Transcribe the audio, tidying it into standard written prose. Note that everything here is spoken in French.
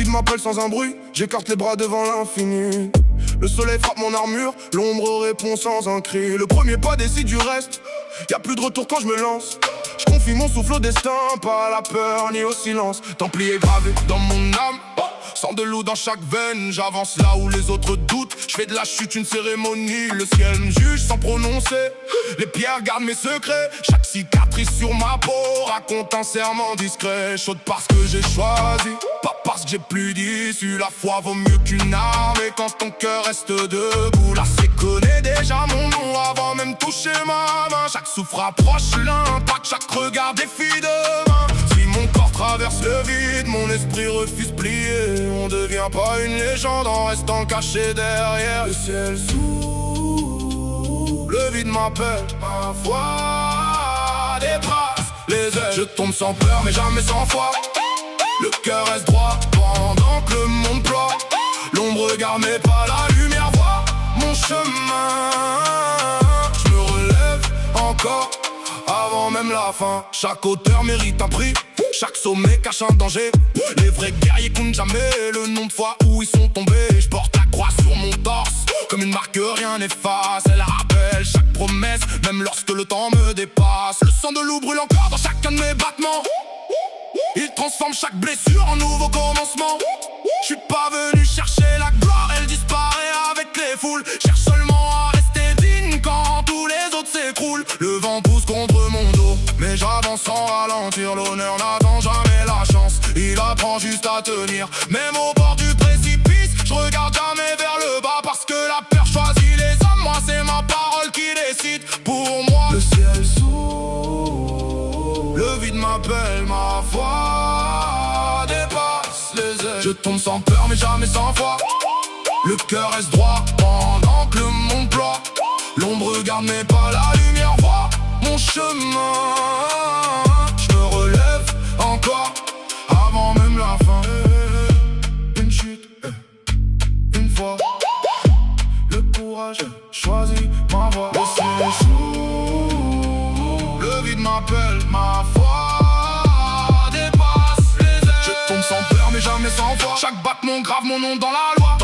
vide m'appelle sans un bruit, j'écarte les bras devant l'infini. Le soleil frappe mon armure, l'ombre répond sans un cri. Le premier pas décide du reste, y'a plus de retour quand je me lance. Je confie mon souffle au destin, pas à la peur ni au silence. Templier gravé dans mon âme, sang de loup dans chaque veine. J'avance là où les autres doutent, je fais de la chute une cérémonie. Le ciel me juge sans prononcer, les pierres gardent mes secrets. Chaque cicatrice sur ma peau raconte un serment discret. Chaude parce que j'ai choisi, pas parce que j'ai plus d'issue. La foi vaut mieux qu'une arme et quand ton cœur reste debout. Là c'est connaît déjà mon nom avant même toucher ma main. Chaque souffle rapproche l'impact, chaque regard défie demain. Si mon corps traverse le vide, mon esprit refuse plier. On devient pas une légende en restant caché derrière. Le ciel s'ouvre, le vide m'appelle, ma foi dépasse les ailes. Je tombe sans peur mais jamais sans foi. Le cœur reste droit pendant que le monde ploie. L'ombre regarde mais pas la lumière voit mon chemin. Je me relève encore avant même la fin. Chaque hauteur mérite un prix, chaque sommet cache un danger. Les vrais guerriers comptent jamais le nombre de fois où ils sont tombés. Je porte la croix sur mon torse, comme une marque que rien n'efface. Elle rappelle chaque promesse, même lorsque le temps me dépasse. Le sang de loup brûle encore dans chacun de mes battements. Il transforme chaque blessure en nouveau commencement. Je suis pas venu chercher la gloire, elle disparaît avec les foules. Cherche seulement à rester digne quand tous les autres s'écroulent. Le vent pousse contre mon dos, mais j'avance sans ralentir. L'honneur n'attend jamais la chance, il apprend juste à tenir. Même au bord du précipice, je regarde jamais vers le bas. Parce que la peur choisit les hommes, moi c'est ma parole qui décide pour moi. Le ciel s'ouvre, le vide m'appelle, ma foi dépasse les ailes. Je tombe sans peur mais jamais sans foi. Le cœur reste droit pendant que le monde ploie. L'ombre regarde mais pas la lumière voit mon chemin. Je me relève encore avant même la fin. Une chute, une fois. Le courage choisit ma voie. Le ciel s'ouvre, le vide m'appelle, ma foi dépasse les ailes. Je tombe sans peur mais jamais sans foi. Chaque battement grave mon nom dans la loi.